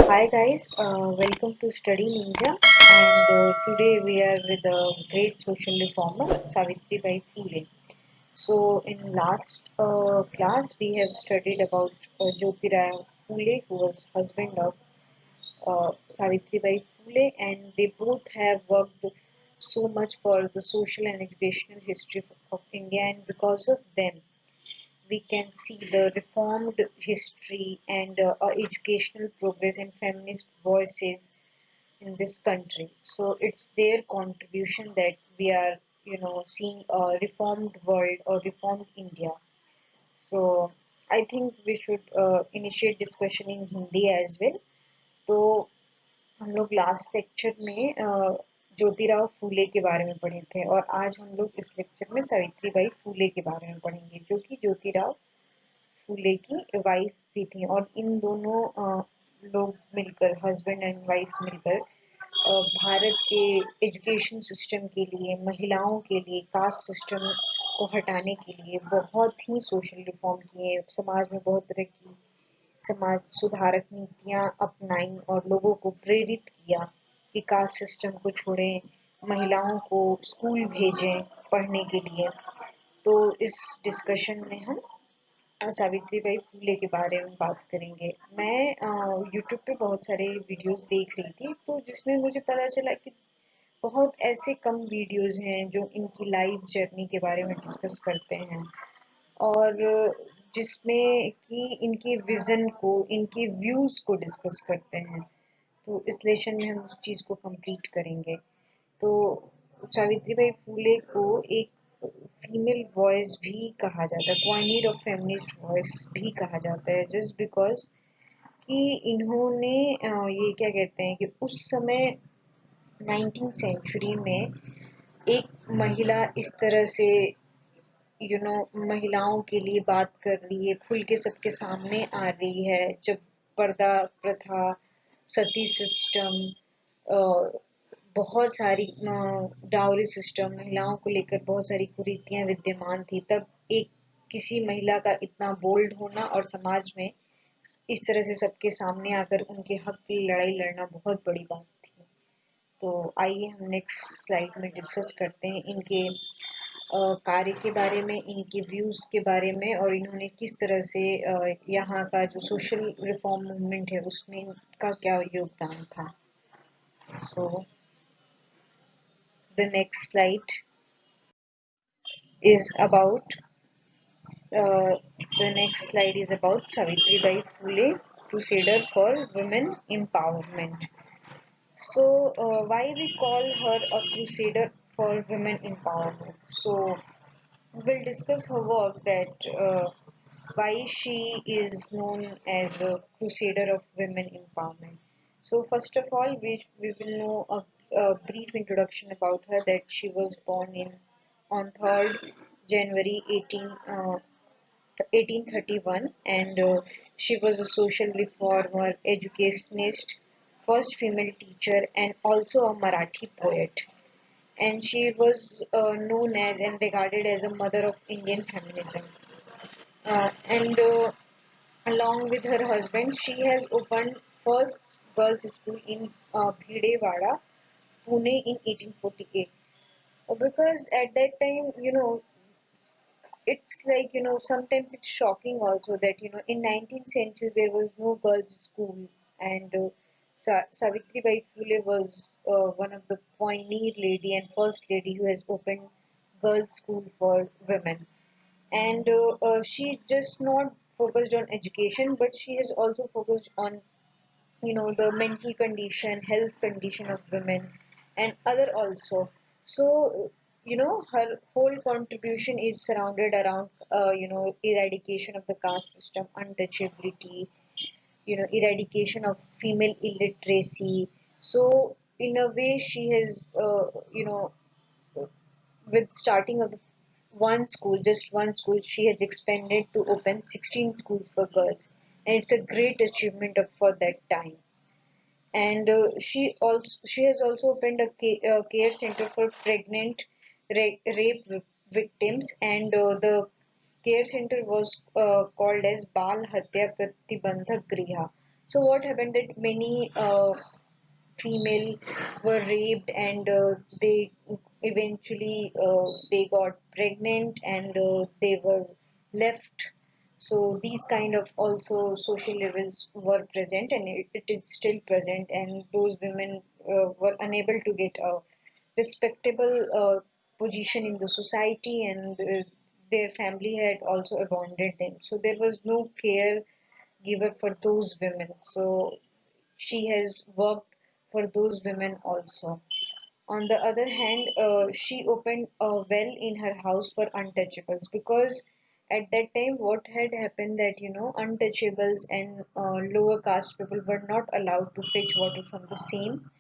Hi guys, welcome to Study Ninja, and today we are with a great social reformer, Savitri Bai Phule. So in last class we have studied about Jyotirao Phule, who was husband of Savitri Bai Phule, and they both have worked so much for the social and educational history of India, and because of them we can see the reformed history and educational progress and feminist voices in this country. So it's their contribution that we are, seeing a reformed world or reformed India. So I think we should initiate discussion in Hindi as well. तो हम लोग last lecture में ज्योतिराव फूले के बारे में पढ़े थे और आज हम लोग इस लेक्चर में सावित्री बाई फूले के बारे में पढ़ेंगे जो कि ज्योतिराव फूले की वाइफ भी थी और इन दोनों लोग मिलकर हस्बैंड एंड वाइफ मिलकर भारत के एजुकेशन सिस्टम के लिए महिलाओं के लिए कास्ट सिस्टम को हटाने के लिए बहुत ही सोशल रिफॉर्म किए समाज में बहुत तरह की समाज सुधारक नीतियां अपनाई और लोगों को प्रेरित किया कि कास्ट सिस्टम को छोड़ें महिलाओं को स्कूल भेजें पढ़ने के लिए तो इस डिस्कशन में हम सावित्री बाई फुले के बारे में बात करेंगे। मैं यूट्यूब पे बहुत सारे वीडियोस देख रही थी तो जिसमें मुझे पता चला कि बहुत ऐसे कम वीडियोस हैं जो इनकी लाइफ जर्नी के बारे में डिस्कस करते हैं और जिसमें कि इनके विजन को इनके व्यूज को डिस्कस करते हैं। तो इस लेशन में हम उस चीज़ को कंप्लीट करेंगे। तो सावित्रीबाई फूले को एक फीमेल वॉइस भी कहा जाता है, पॉइनियर ऑफ फेमिनिस्ट वॉइस भी कहा जाता है, जस्ट बिकॉज कि इन्होंने ये क्या कहते हैं कि उस समय 19th सेंचुरी में एक महिला इस तरह से महिलाओं के लिए बात कर रही है, खुल के सबके सामने आ रही है। जब पर्दा प्रथा, सती सिस्टम, बहुत सारी डाउरी सिस्टम, महिलाओं को लेकर बहुत सारी कुरीतियां विद्यमान थी, तब एक किसी महिला का इतना बोल्ड होना और समाज में इस तरह से सबके सामने आकर उनके हक की लड़ाई लड़ना बहुत बड़ी बात थी। तो आइए हम नेक्स्ट स्लाइड में डिस्कस करते हैं इनके कार्य के बारे में, इनके व्यूज के बारे में और इन्होंने किस तरह से यहाँ का जो सोशल रिफॉर्म मूवमेंट है उसमें इनका क्या योगदान था। So the next slide is about uh, Savitri Bai Phule, Crusader for Women Empowerment. So, why we call her a crusader for women empowerment? So, we'll discuss her work that why she is known as a crusader of women empowerment. So, first of all, we will know a brief introduction about her that she was born in on 3rd January 1831 and she was a social reformer, educationist, first female teacher and also a Marathi poet, and she was known as and regarded as a mother of Indian feminism. And along with her husband, she has opened first girls' school in Bhidewada, Pune in 1848. Because at that time, it's like sometimes it's shocking also that in 19th century there was no girls' school, and Savitri Bai Phule was one of the pioneer lady and first lady who has opened girls' school for women, and she just not focused on education but she has also focused on the mental condition, health condition of women and other also. So her whole contribution is surrounded around eradication of the caste system, untouchability, eradication of female illiteracy. So in a way she has with starting of one school, just one school, she has expanded to open 16 schools for girls, and it's a great achievement for that time. And she has also opened a care center for pregnant rape victims, and the care center was called as Bal Hatya Pratibandhak Griha. So what happened that many female were raped, and they eventually they got pregnant, and they were left. So these kind of also social levels were present, and it is still present, and those women were unable to get a respectable position in the society, and their family had also abandoned them, so there was no care giver for those women. So she has worked for those women also. On the other hand, she opened a well in her house for untouchables, because at that time what had happened that untouchables and lower caste people were not allowed to fetch water from the same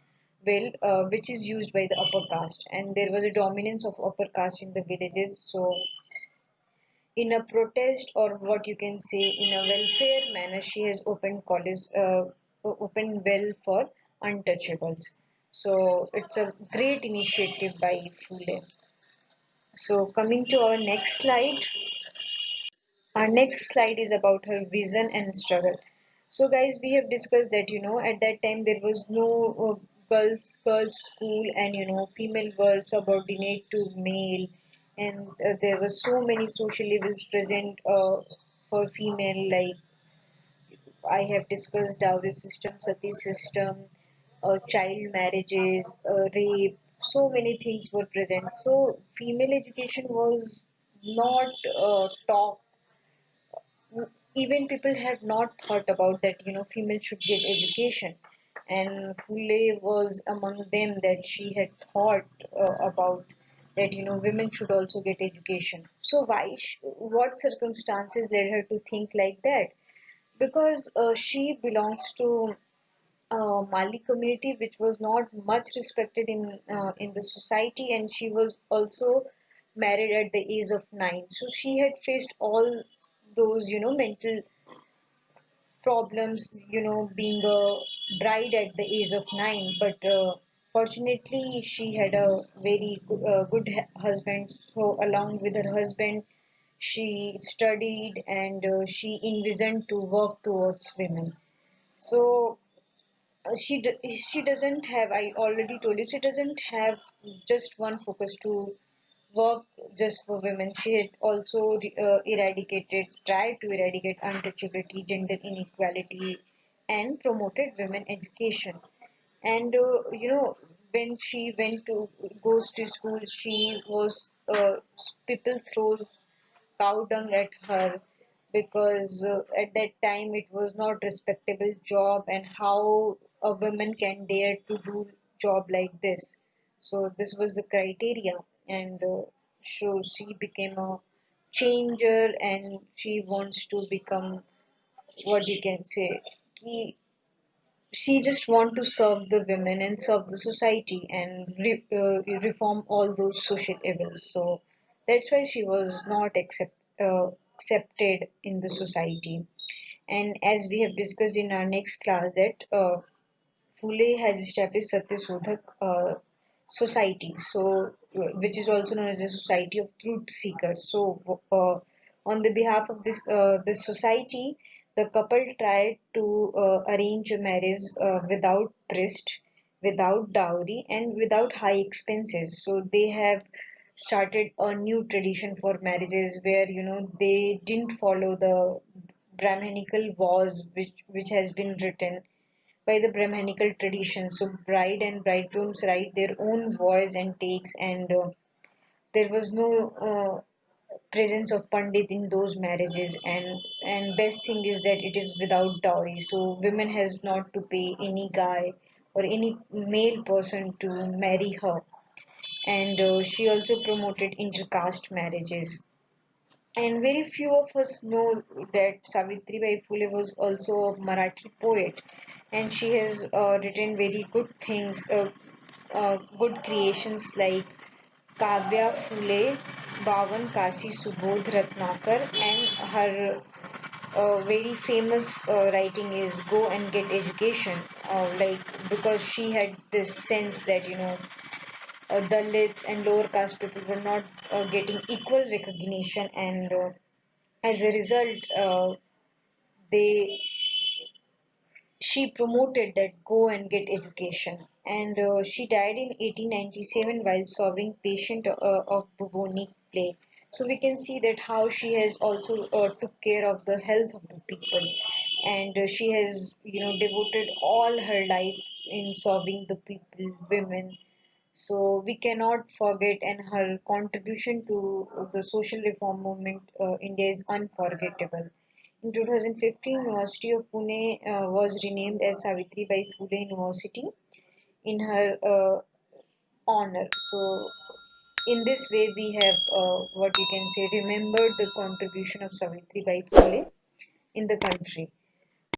well, which is used by the upper caste, and there was a dominance of upper caste in the villages. So in a protest, or what you can say in a welfare manner, she has opened college, opened well for untouchables. So it's a great initiative by Fule. So coming to our next slide. Our next slide is about her vision and struggle. So, guys, we have discussed that at that time there was no girls school, and female were subordinate to male, and there were so many social evils present for female, like I have discussed dowry system, sati system, child marriages, rape. So many things were present. So female education was not taught. Even people have not thought about that female should get education, and Phule was among them that she had thought about that women should also get education. So what circumstances led her to think like that? Because she belongs to Mali community, which was not much respected in the society, and she was also married at the age of 9. So she had faced all those mental problems, being a bride at the age of 9. But fortunately, she had a very good husband. So along with her husband, she studied, and she envisioned to work towards women. So she doesn't have, I already told you, she doesn't have just one focus to work just for women. She had also tried to eradicate untouchability, gender inequality, and promoted women education. And when she went to goes to school, she was people throw cow dung at her, because at that time it was not respectable job, and how a woman can dare to do job like this. So this was the criteria, and so she became a changer, and she wants to become, what you can say, she just want to serve the women and serve the society, and reform all those social evils. So that's why she was not accepted in the society. And as we have discussed in our next class, that Phule has established Satyasodhak Society, so which is also known as the Society of Truth Seekers. So, on the behalf of this society, the couple tried to arrange a marriage without priest, without dowry, and without high expenses. So they have started a new tradition for marriages, where they didn't follow the Brahmanical vows, which has been written by the Brahmanical tradition. So bride and bridegrooms write their own vows and takes, and there was no presence of pandit in those marriages. And best thing is that it is without dowry. So women has not to pay any guy or any male person to marry her. And she also promoted intercaste marriages. And very few of us know that Savitribai Phule was also a Marathi poet, and she has written very good things, good creations like Kavya Phule, Bavan Kasi Subodh Ratnakar, and her very famous writing is Go and Get Education. Like, because she had this sense that Dalits and lower caste people were not getting equal recognition, and as a result, they she promoted that go and get education, and she died in 1897 while serving patient of bubonic plague. So we can see that how she has also took care of the health of the people, and she has devoted all her life in serving the people, women. So we cannot forget, and her contribution to the social reform movement India is unforgettable. In 2015, University of Pune was renamed as Savitri Bai Phule University in her honor. So in this way, we have what you can say remembered the contribution of Savitri Bai Phule in the country.